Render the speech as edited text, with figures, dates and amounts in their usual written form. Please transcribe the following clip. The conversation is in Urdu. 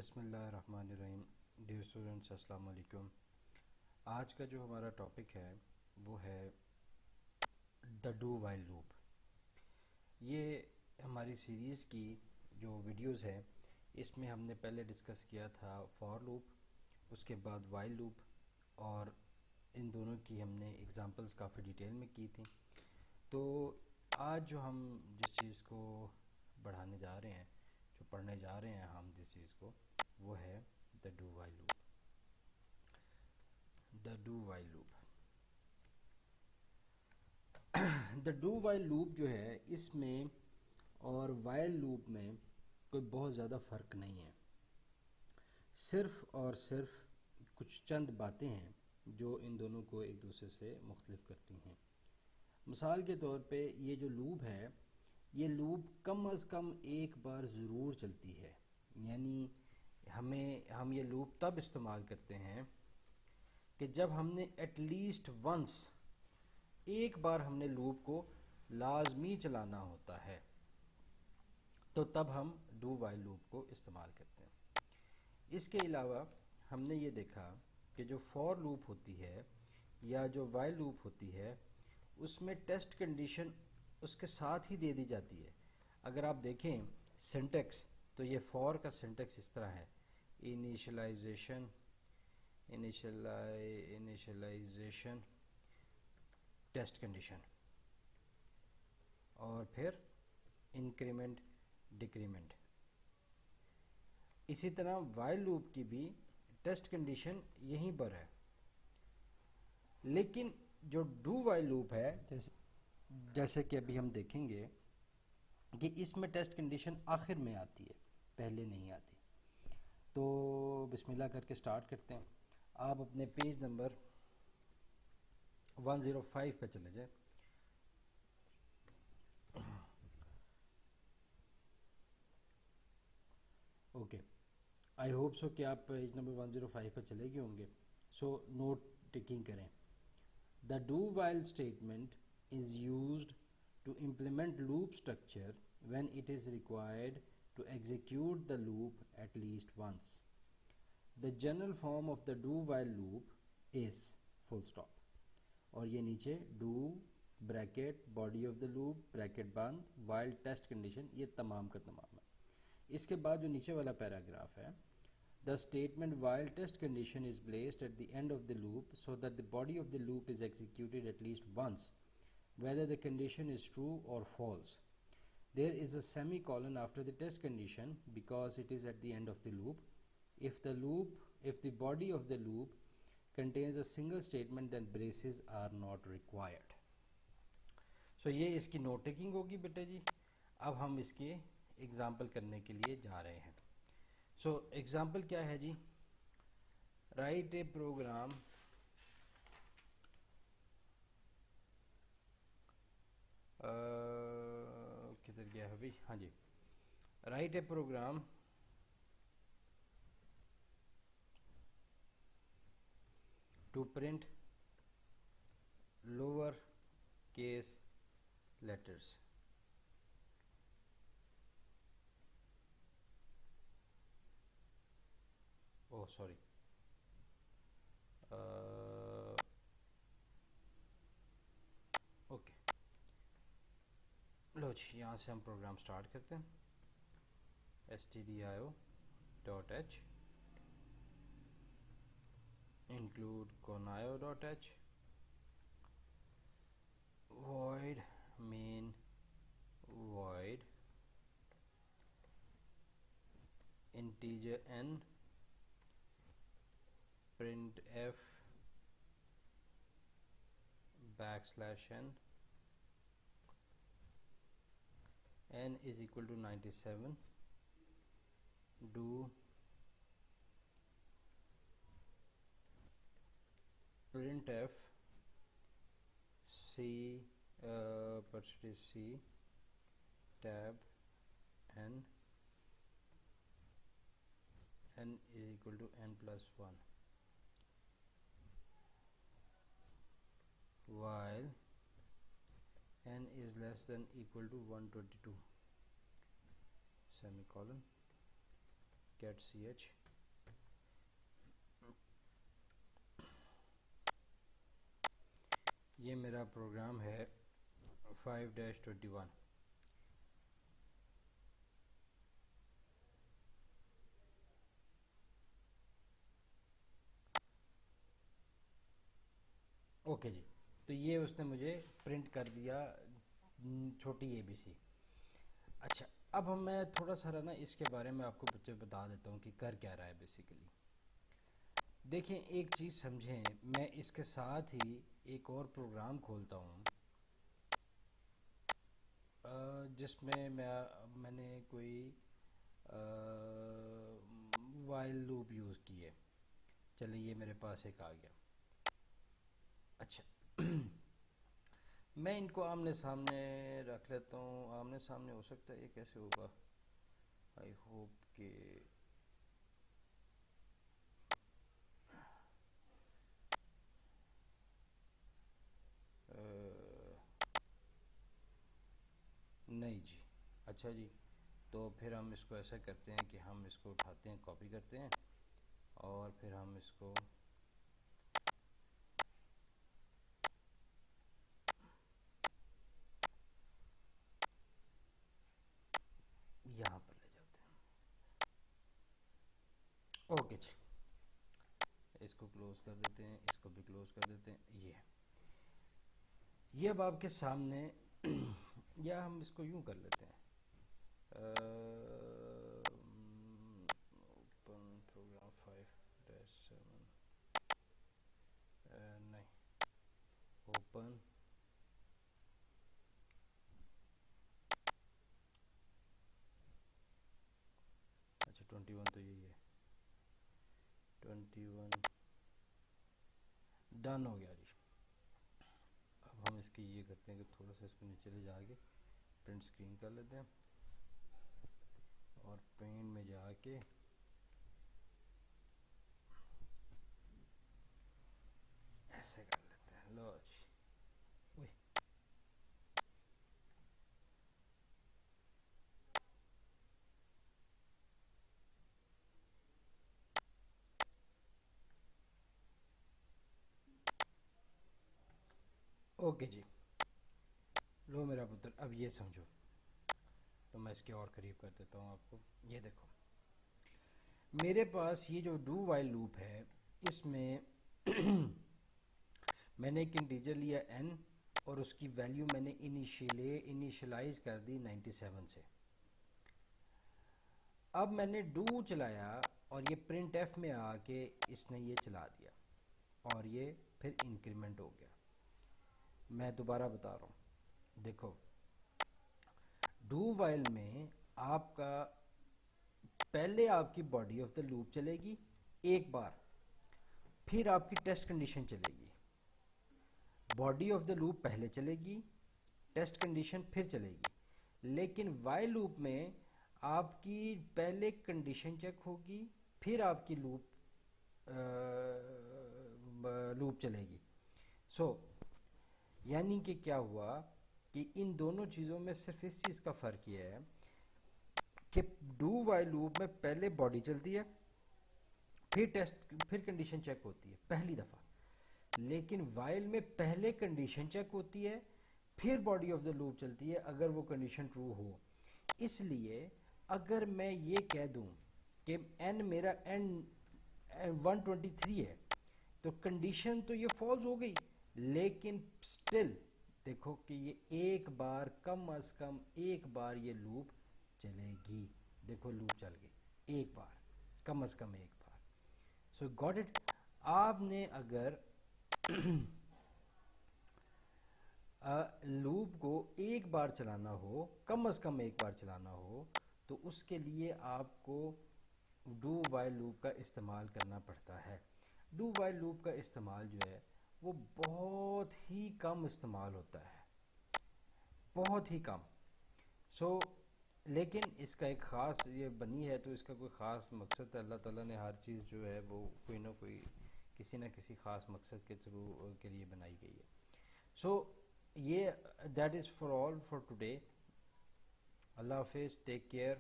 بسم اللہ الرحمن الرحیم. ڈیئر اسٹوڈنٹس، السلام علیکم. آج کا جو ہمارا ٹاپک ہے وہ ہے دا ڈو وائل لوپ. یہ ہماری سیریز کی جو ویڈیوز ہیں اس میں ہم نے پہلے ڈسکس کیا تھا فار لوپ، اس کے بعد وائل لوپ، اور ان دونوں کی ہم نے ایگزامپلس کافی ڈیٹیل میں کی تھیں. تو آج جو ہم جس چیز کو بڑھانے جا رہے ہیں، جو پڑھنے جا رہے ہیں ہم جس چیز کو، وہ ہے the do while loop. The do while loop the do while loop جو ہے اس میں اور وائل لوپ میں کوئی بہت زیادہ فرق نہیں ہے. صرف اور صرف کچھ چند باتیں ہیں جو ان دونوں کو ایک دوسرے سے مختلف کرتی ہیں. مثال کے طور پہ یہ جو لوپ ہے، یہ لوپ کم از کم ایک بار ضرور چلتی ہے. یعنی ہم یہ لوپ تب استعمال کرتے ہیں کہ جب ہم نے ایٹ لیسٹ ونس، ایک بار ہم نے لوپ کو لازمی چلانا ہوتا ہے، تو تب ہم ڈو وائل لوپ کو استعمال کرتے ہیں. اس کے علاوہ ہم نے یہ دیکھا کہ جو فور لوپ ہوتی ہے یا جو وائل لوپ ہوتی ہے، اس میں ٹیسٹ کنڈیشن اس کے ساتھ ہی دے دی جاتی ہے. اگر آپ دیکھیں سنٹیکس تو یہ فور کا سنٹیکس اس طرح ہے: انیشلائزیشن ٹیسٹ کنڈیشن، اور پھر انکریمنٹ ڈیکریمنٹ. اسی طرح وائل لوپ کی بھی ٹیسٹ کنڈیشن یہیں پر ہے. لیکن جو ڈو وائل لوپ ہے، جیسے کہ ابھی ہم دیکھیں گے کہ اس میں ٹیسٹ کنڈیشن آخر میں آتی ہے، پہلے نہیں آتی. تو بسم اللہ کر کے سٹارٹ کرتے ہیں. آپ اپنے پیج نمبر 105 پہ چلے جائیں. اوکے، آئی ہوپ سو کہ آپ پیج نمبر 105 پہ چلے گئے ہوں گے. سو نوٹ ٹیکنگ کریں. The do while statement is used to implement loop structure when it is required to execute the loop at least once. The general form of the do while loop is full stop. اور یہ نیچے do bracket body of the loop bracket بند while ٹیسٹ کنڈیشن، یہ تمام کا تمام ہے. اس کے بعد جو نیچے والا پیراگراف ہے: The statement while test condition is placed at the end of the loop so that the body of the loop is executed at least once, whether the condition is true or false. There is a semicolon after the test condition because it is at the end of the loop. If the body of the loop contains a single statement, then braces are not required. So یہ اس کی نوٹ ٹیکنگ ہوگی بیٹے جی. اب ہم اس کے ایگزامپل کرنے کے لیے جا رہے ہیں. سو ایگزامپل کیا ہے جی؟ رائٹ اے پروگرام کدھر گیا ہے بھائی؟ ہاں جی، write a program to print lower case letters. Oh sorry, okay لو جی، یہاں سے ہم پروگرام سٹارٹ کرتے ہیں. stdio.h include conio.h void main void integer n printf \n n is equal to 97. Do printf c percentage c tab n is equal to n plus 1 while n is less than equal to 122 semicolon. get ch, یہ میرا پروگرام ہے 5-21. اوکے جی, تو یہ اس نے مجھے پرنٹ کر دیا چھوٹی اے بی سی. اچھا, اب میں تھوڑا سا نا اس کے بارے میں آپ کو بتا دیتا ہوں کہ کر کیا رہا ہے بیسیکلی. دیکھیں ایک چیز سمجھیں, میں اس کے ساتھ ہی ایک اور پروگرام کھولتا ہوں جس میں میں نے کوئی وائل لوپ یوز کی ہے. چلیں یہ میرے پاس ایک آ گیا. اچھا میں ان کو آمنے سامنے رکھ لیتا ہوں. آمنے سامنے ہو سکتا ہے, یہ کیسے ہوگا؟ آئی ہوپ کہ نہیں جی. اچھا جی, تو پھر ہم اس کو ایسا کرتے ہیں کہ ہم اس کو اٹھاتے ہیں, کاپی کرتے ہیں, اور پھر ہم اس کو یہاں پر لے جاتے ہیں. اوکے جی, اس کو کلوز کر دیتے ہیں, اس کو بھی کلوز کر دیتے ہیں. یہ اب آپ کے سامنے یا ہم اس کو یوں کر لیتے ہیں, اوپن پروگرام 5-7 نہیں, اوپن اچھا 21 تو یہی ہے. 21 ڈن ہو گیا جی. اب ہم اس کی یہ کرتے ہیں کہ تھوڑا سا اس کو نیچے لے جا کے پرنٹ اسکرین کر لیتے ہیں, اور پینٹ میں جا کے ایسے کر لیتے ہیں. لو جی, اوکے جی. لو میرا پتر, اب یہ سمجھو, تو میں اس کے اور قریب کر دیتا ہوں آپ کو. یہ دیکھو میرے پاس یہ جو ڈو وائل لوپ ہے, اس میں میں نے ایک انٹیجر لیا n, اور اس کی ویلیو میں نے انیشلائز کر دی 97 سے. اب میں نے ڈو چلایا اور یہ پرنٹ ایف میں آ کے اس نے یہ چلا دیا, اور یہ پھر انکریمنٹ ہو گیا. میں دوبارہ بتا رہا ہوں, دیکھو ڈو وائل میں آپ کا پہلے آپ کی باڈی آف دا لوپ چلے گی ایک بار, پھر آپ کی ٹیسٹ کنڈیشن چلے گی. باڈی آف دا لوپ پہلے چلے گی, ٹیسٹ کنڈیشن پھر چلے گی. لیکن وائل لوپ میں آپ کی پہلے کنڈیشن چیک ہوگی, پھر آپ کی لوپ چلے گی. یعنی کہ کیا ہوا کہ ان دونوں چیزوں میں صرف اس چیز کا فرق یہ ہے کہ ڈو وائل لوپ میں پہلے باڈی چلتی ہے, پھر کنڈیشن چیک ہوتی ہے پہلی دفعہ. لیکن وائل میں پہلے کنڈیشن چیک ہوتی ہے, پھر باڈی آف دا لوپ چلتی ہے اگر وہ کنڈیشن ٹرو ہو. اس لیے اگر میں یہ کہہ دوں کہ n میرا n 123 ہے, تو کنڈیشن تو یہ فالس ہو گئی, لیکن سٹل دیکھو کہ یہ ایک بار کم از کم ایک بار یہ لوپ چلے گی. دیکھو لوپ چل گئی ایک بار, کم از کم ایک بار. سو گاٹ اٹ. آپ نے اگر لوپ کو ایک بار چلانا ہو, کم از کم ایک بار چلانا ہو, تو اس کے لیے آپ کو ڈو وائل لوپ کا استعمال کرنا پڑتا ہے. ڈو وائل لوپ کا استعمال جو ہے وہ بہت ہی کم استعمال ہوتا ہے, بہت ہی کم. لیکن اس کا ایک خاص یہ بنی ہے, تو اس کا کوئی خاص مقصد ہے. اللہ تعالیٰ نے ہر چیز جو ہے وہ کوئی نہ کوئی کسی نہ کسی خاص مقصد کے تھرو کے لیے بنائی گئی ہے. یہ that is for all for today. اللہ حافظ, ٹیک کیئر.